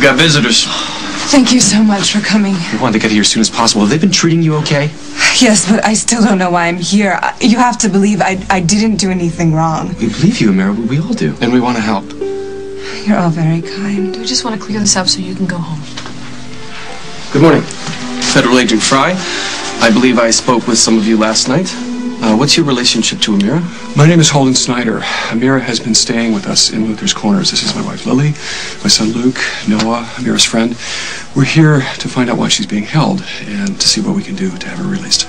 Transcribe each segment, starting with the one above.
We've got visitors. Thank you so much for coming. We wanted to get here as soon as possible. Have they been treating you okay? Yes, but I still don't know why I'm here. You have to believe I didn't do anything wrong. We believe you, Amira. We all do. And we want to help. You're all very kind. We just want to clear this up so you can go home. Good morning. Federal Agent Fry. I believe I spoke with some of you last night. What's your relationship to Amira? My name is Holden Snyder. Amira has been staying with us in Luther's Corners. This is my wife Lily, my son Luke, Noah, Amira's friend. We're here to find out why she's being held and to see what we can do to have her released.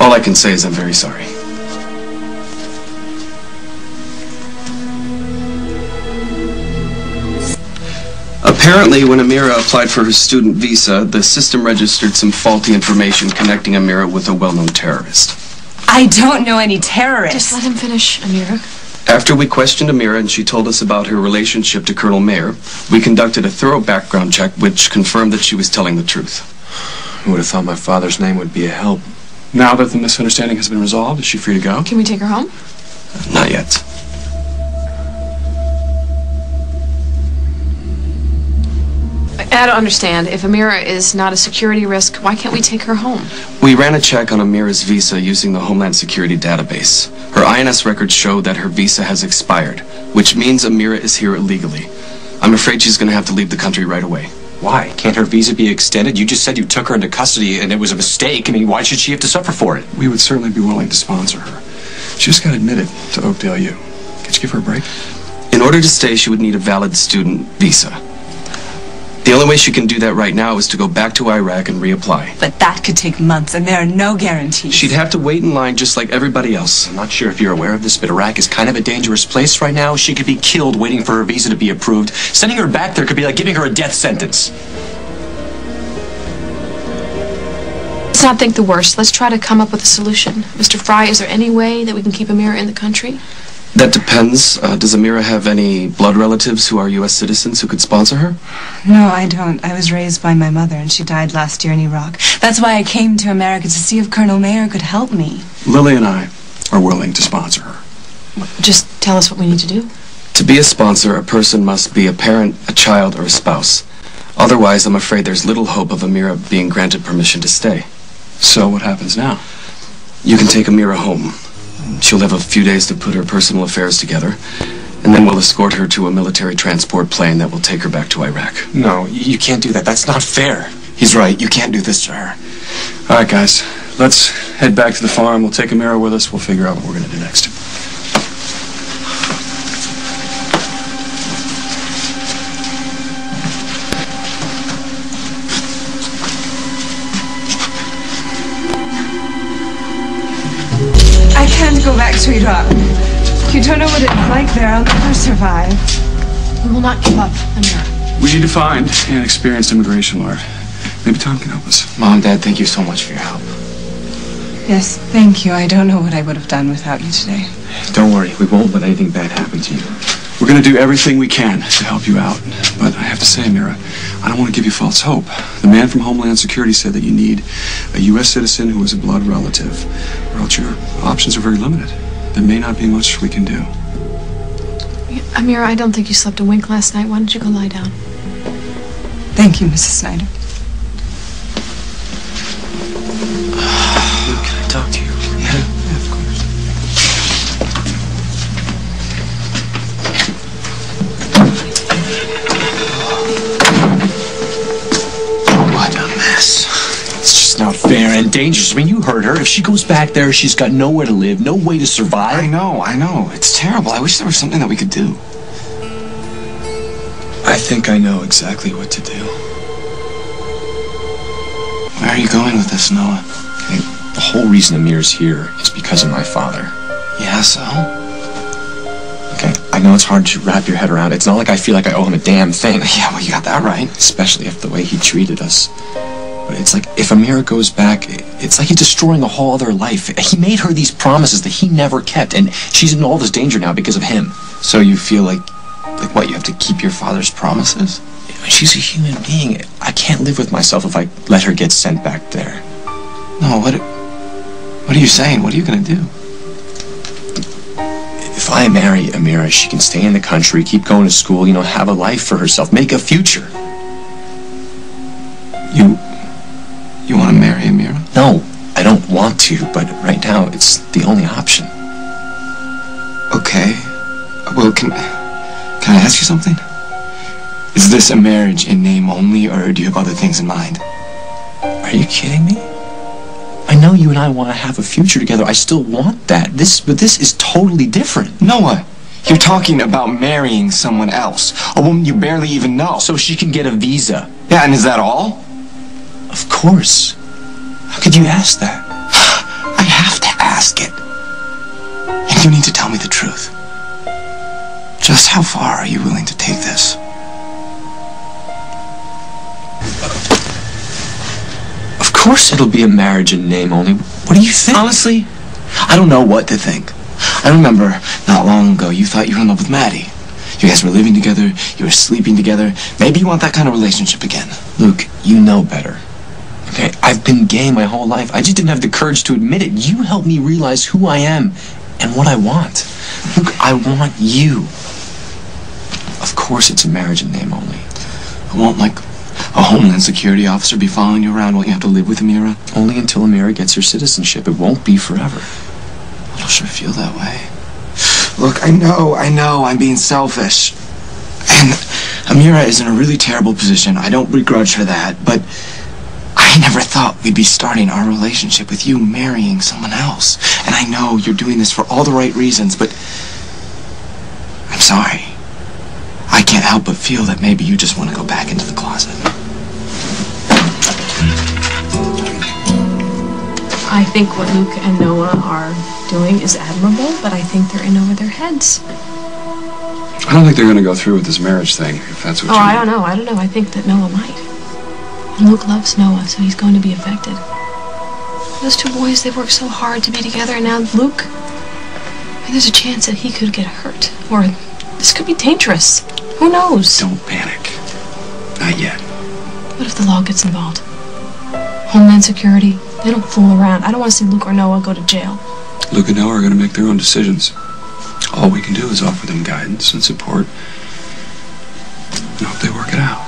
All I can say is I'm very sorry. Apparently, when Amira applied for her student visa, the system registered some faulty information connecting Amira with a well-known terrorist. I don't know any terrorists. Just let him finish, Amira. After we questioned Amira and she told us about her relationship to Colonel Mayer, we conducted a thorough background check which confirmed that she was telling the truth. Who would have thought my father's name would be a help? Now that the misunderstanding has been resolved, is she free to go? Can we take her home? Not yet. I don't understand. If Amira is not a security risk, why can't we take her home? We ran a check on Amira's visa using the Homeland Security database. Her INS records show that her visa has expired, which means Amira is here illegally. I'm afraid she's going to have to leave the country right away. Why? Can't her visa be extended? You just said you took her into custody and it was a mistake. I mean, why should she have to suffer for it? We would certainly be willing to sponsor her. She just got admitted to Oakdale U. Could you give her a break? In order to stay, she would need a valid student visa. The only way she can do that right now is to go back to Iraq and reapply. But that could take months, and there are no guarantees. She'd have to wait in line just like everybody else. I'm not sure if you're aware of this, but Iraq is kind of a dangerous place right now. She could be killed waiting for her visa to be approved. Sending her back there could be like giving her a death sentence. Let's not think the worst. Let's try to come up with a solution. Mr. Fry, is there any way that we can keep Amira in the country? That depends. Does Amira have any blood relatives who are U.S. citizens who could sponsor her? No, I don't. I was raised by my mother, and she died last year in Iraq. That's why I came to America, to see if Colonel Mayer could help me. Lily and I are willing to sponsor her. Just tell us what we need to do. To be a sponsor, a person must be a parent, a child, or a spouse. Otherwise, I'm afraid there's little hope of Amira being granted permission to stay. So what happens now? You can take Amira home. She'll have a few days to put her personal affairs together, and then we'll escort her to a military transport plane that will take her back to Iraq. No, you can't do that. That's not fair. He's right. You can't do this to her. All right, guys. Let's head back to the farm. We'll take Amira with us. We'll figure out what we're going to do next. I can't go back to Iraq. You don't know what it's like there. I'll never survive. We will not give up, Amira. We need to find an experienced immigration lawyer. Maybe Tom can help us. Mom, Dad, thank you so much for your help. Yes, thank you. I don't know what I would have done without you today. Don't worry. We won't let anything bad happen to you. We're going to do everything we can to help you out. But I have to say, Amira, I don't want to give you false hope. The man from Homeland Security said that you need a U.S. citizen who is a blood relative, or else your options are very limited. There may not be much we can do. Amira, I don't think you slept a wink last night. Why don't you go lie down? Thank you, Mrs. Snyder. Can I talk to you? Yeah, of course. What a mess. It's just not fair and dangerous. I mean, you heard her. If she goes back there, she's got nowhere to live, no way to survive. I know. It's terrible. I wish there was something that we could do. I think I know exactly what to do. Where are you going with this, Noah? Okay, the whole reason Amir's here is because of my father. Yeah, so? Okay, I know it's hard to wrap your head around. It's not like I feel like I owe him a damn thing. Yeah, well, you got that right. Especially if the way he treated us. But it's like, if Amira goes back, it's like he's destroying a whole other life. He made her these promises that he never kept, and she's in all this danger now because of him. So you feel like what, you have to keep your father's promises? She's a human being. I can't live with myself if I let her get sent back there. No, what are you saying? What are you going to do? If I marry Amira, she can stay in the country, keep going to school, have a life for herself, make a future. You want to marry Amira? No, I don't want to, but right now it's the only option. Okay. Well, can I ask you something? Is this a marriage in name only, or do you have other things in mind? Are you kidding me? I know you and I want to have a future together. I still want that. But this is totally different. Noah, you're talking about marrying someone else. A woman you barely even know. So she can get a visa. Yeah, and is that all? Of course. How could you ask that? I have to ask it. And you need to tell me the truth. Just how far are you willing to take this? Of course it'll be a marriage in name only. What do you think? Honestly, I don't know what to think. I remember not long ago you thought you were in love with Maddie. You guys were living together, you were sleeping together. Maybe you want that kind of relationship again. Luke, you know better. Okay, I've been gay my whole life. I just didn't have the courage to admit it. You helped me realize who I am and what I want. Luke, I want you. Of course it's a marriage in name only. I won't, like, a Homeland Security officer be following you around while you have to live with Amira? Only until Amira gets her citizenship. It won't be forever. It'll sure feel that way. Look, I know, I'm being selfish. And Amira is in a really terrible position. I don't begrudge her that, but I never thought we'd be starting our relationship with you marrying someone else. And I know you're doing this for all the right reasons, but I'm sorry. I can't help but feel that maybe you just want to go back into the closet. I think what Luke and Noah are doing is admirable, but I think they're in over their heads. I don't think they're going to go through with this marriage thing, if that's what you I mean. don't know. I think that Noah might. And Luke loves Noah, so he's going to be affected. Those two boys, they've worked so hard to be together, and now Luke, there's a chance that he could get hurt. Or this could be dangerous. Who knows? Don't panic. Not yet. What if the law gets involved? Homeland Security, they don't fool around. I don't want to see Luke or Noah go to jail. Luke and Noah are going to make their own decisions. All we can do is offer them guidance and support and hope they work it out.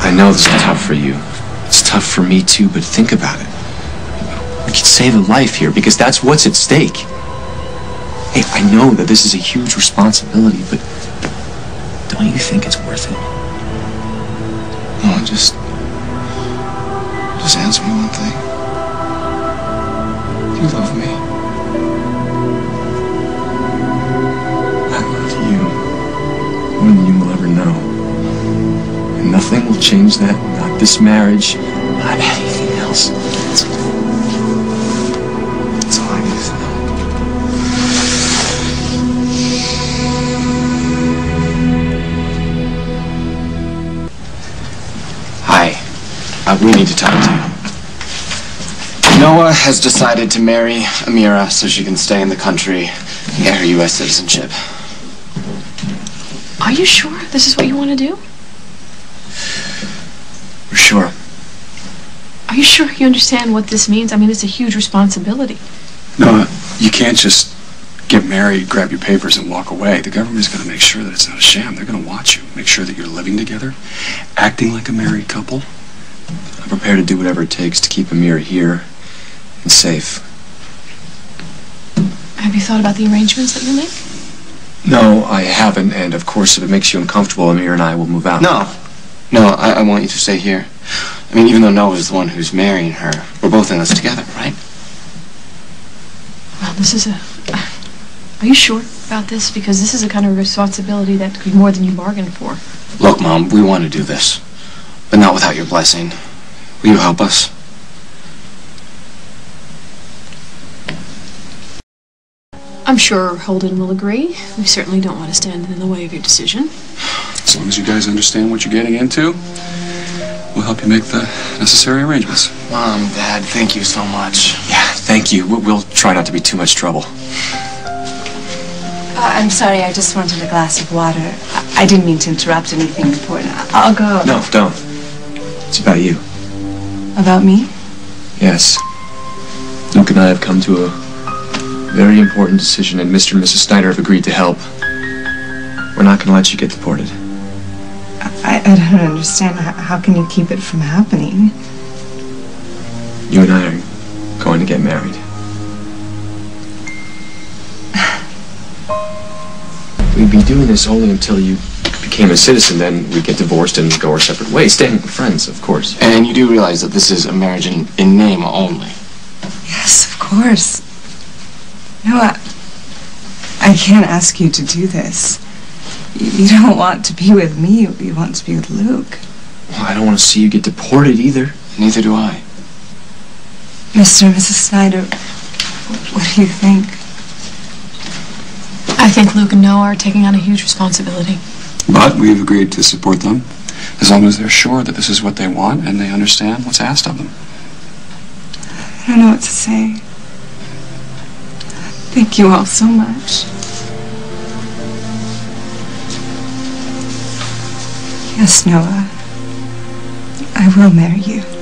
I know this is tough for you. It's tough for me too, but think about it. We could save a life here because that's what's at stake. Hey, I know that this is a huge responsibility, but don't you think it's worth it? No, just answer me one thing. Do you love me? I love you more than you will ever know. And nothing will change that. Not this marriage, not anything else. That's all I need to know. Hi. We need to talk to you. Noah has decided to marry Amira so she can stay in the country and get her U.S. citizenship. Are you sure this is what you want to do? We're sure. Are you sure you understand what this means? I mean, it's a huge responsibility. No, you can't just get married, grab your papers, and walk away. The government's going to make sure that it's not a sham. They're going to watch you, make sure that you're living together, acting like a married couple. I'm prepared to do whatever it takes to keep Amira here and safe. Have you thought about the arrangements that you'll make? No, I haven't, and of course, if it makes you uncomfortable, Amira and I will move out. No, I want you to stay here. I mean, even though Noah's the one who's marrying her, we're both in this together, right? Well, this is Are you sure about this? Because this is a kind of responsibility that could be more than you bargained for. Look, Mom, we want to do this, but not without your blessing. Will you help us? I'm sure Holden will agree. We certainly don't want to stand in the way of your decision. As long as you guys understand what you're getting into, we'll help you make the necessary arrangements. Mom, Dad, thank you so much. Yeah, thank you. We'll try not to be too much trouble. I'm sorry, I just wanted a glass of water. I didn't mean to interrupt anything important. I'll go. No, don't. It's about you. About me? Yes. Luke and I have come to a very important decision, and Mr. and Mrs. Snyder have agreed to help. We're not going to let you get deported. I don't understand. How can you keep it from happening? You and I are going to get married. We'd be doing this only until you became a citizen, then we'd get divorced and go our separate ways, staying friends, of course. And you do realize that this is a marriage in name only? Yes, of course. No, I can't ask you to do this. You don't want to be with me, you want to be with Luke. Well, I don't want to see you get deported either. Neither do I. Mr. and Mrs. Snyder, what do you think? I think Luke and Noah are taking on a huge responsibility. But we've agreed to support them as long as they're sure that this is what they want and they understand what's asked of them. I don't know what to say. Thank you all so much. Yes, Noah. I will marry you.